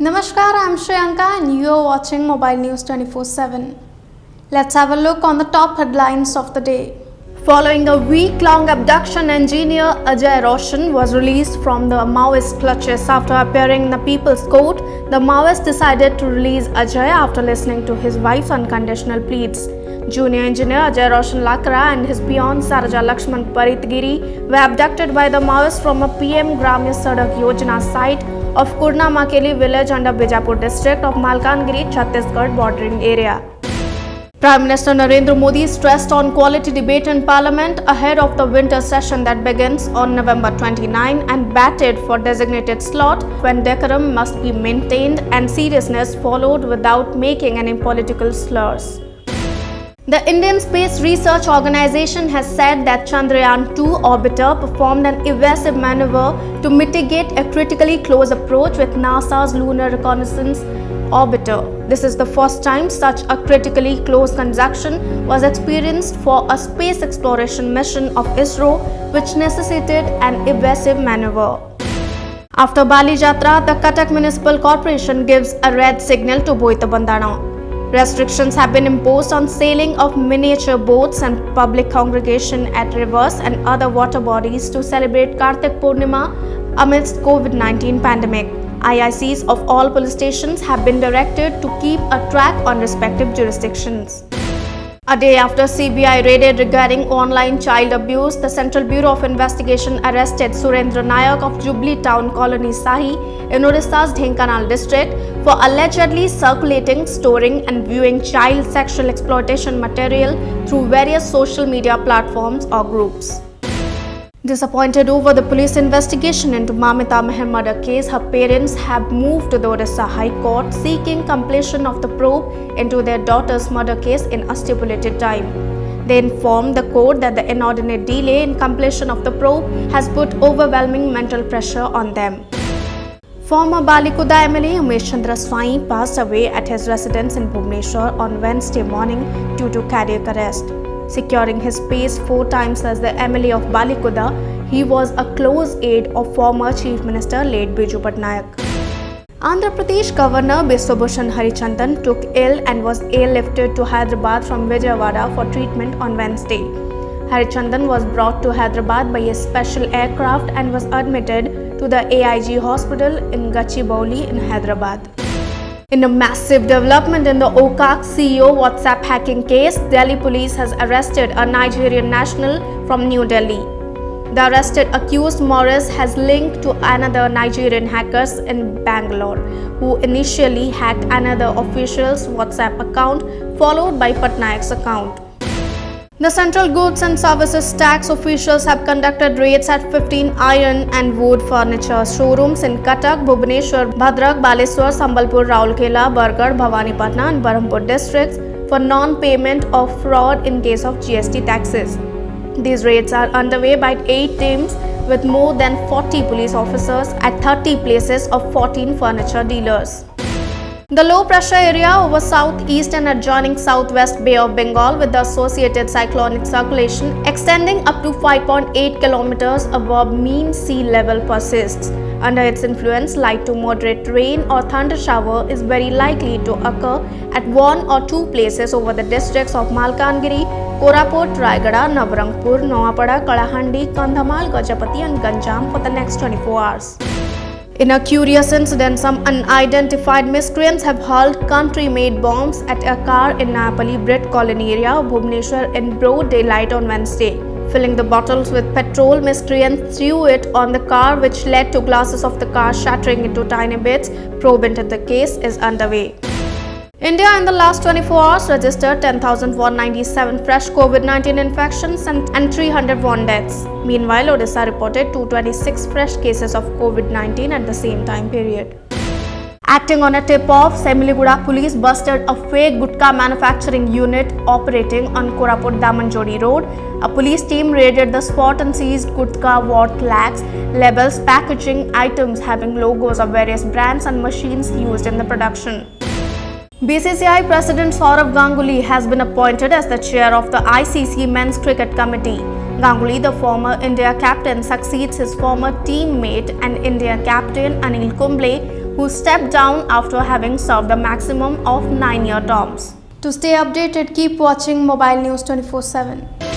Namaskar, I'm Shriyanka and you're watching Mobile News 24/7. Let's have a look on the top headlines of the day. Following a week-long abduction, engineer Ajay Roshan was released from the Maoist clutches after appearing in the People's Court. The Maoists decided to release Ajay after listening to his wife's unconditional pleas. Junior engineer Ajay Roshan Lakra and his peon Saraja Lakshman Paritgiri were abducted by the Maoists from a PM Gramya Sadak Yojana site of Kurna Makeli village under Bijapur district of Malkangiri, Chhattisgarh bordering area. Prime Minister Narendra Modi stressed on quality debate in Parliament ahead of the winter session that begins on November 29 and batted for designated slot when decorum must be maintained and seriousness followed without making any political slurs. The Indian Space Research Organization has said that Chandrayaan-2 orbiter performed an evasive maneuver to mitigate a critically close approach with NASA's Lunar Reconnaissance Orbiter. This is the first time such a critically close conjunction was experienced for a space exploration mission of ISRO, which necessitated an evasive maneuver. After Bali Jatra, the Cuttack Municipal Corporation gives a red signal to Boitabandana. Restrictions have been imposed on sailing of miniature boats and public congregation at rivers and other water bodies to celebrate Kartik Purnima amidst COVID-19 pandemic. IICs of all police stations have been directed to keep a track on respective jurisdictions. A day after CBI raided regarding online child abuse, the Central Bureau of Investigation arrested Surendra Nayak of Jubilee Town Colony Sahi in Odisha's Dhenkanal district for allegedly circulating, storing and viewing child sexual exploitation material through various social media platforms or groups. Disappointed over the police investigation into Mamita Meher murder case, her parents have moved to the Odisha High Court seeking completion of the probe into their daughter's murder case in a stipulated time. They informed the court that the inordinate delay in completion of the probe has put overwhelming mental pressure on them. Former Balikuda MLA Umesh Chandra Swai passed away at his residence in Bhubaneswar on Wednesday morning due to cardiac arrest. Securing his space 4 times as the MLA of Balikuda, he was a close aide of former Chief Minister late Biju Patnaik. Andhra Pradesh Governor Biswabhushan Harichandan took ill and was airlifted to Hyderabad from Vijayawada for treatment on Wednesday. Harichandan was brought to Hyderabad by a special aircraft and was admitted to the AIG hospital in Gachibowli in Hyderabad. In a massive development in the OKAK CEO WhatsApp hacking case, Delhi police has arrested a Nigerian national from New Delhi. The arrested accused Morris has linked to another Nigerian hackers in Bangalore, who initially hacked another official's WhatsApp account followed by Patnaik's account. The Central Goods and Services Tax officials have conducted raids at 15 iron and wood furniture showrooms in Cuttack, Bhubaneswar, Bhadrak, Baleswar, Sambalpur, Raulkela, Bargarh, Bhawanipatna and Berhampur districts for non-payment of fraud in case of GST taxes. These raids are underway by 8 teams with more than 40 police officers at 30 places of 14 furniture dealers. The low pressure area over southeast and adjoining southwest Bay of Bengal with the associated cyclonic circulation extending up to 5.8 kilometers above mean sea level persists. Under its influence, light to moderate rain or thunder shower is very likely to occur at 1 or 2 places over the districts of Malkangiri, Koraput, Raigada, Nabarangpur, Noapada, Kalahandi, Kandhamal, Gajapati and Ganjam for the next 24 hours. In a curious incident, some unidentified miscreants have hurled country-made bombs at a car in Napoli Brit colony area of Bhubaneswar in broad daylight on Wednesday. Filling the bottles with petrol, miscreants threw it on the car, which led to glasses of the car shattering into tiny bits. Probe into the case is underway. India in the last 24 hours registered 10,197 fresh COVID-19 infections and 301 deaths. Meanwhile, Odisha reported 226 fresh cases of COVID-19 at the same time period. Acting on a tip-off, Semiliguda police busted a fake gutka manufacturing unit operating on Koraput Damanjodi Road. A police team raided the spot and seized gutka worth lakhs, labels, packaging items having logos of various brands and machines used in the production. BCCI President Sourav Ganguly has been appointed as the chair of the ICC Men's Cricket Committee. Ganguly, the former India captain, succeeds his former teammate and India captain Anil Kumble, who stepped down after having served a maximum of 9-year terms. To stay updated, keep watching Mobile News 24/7.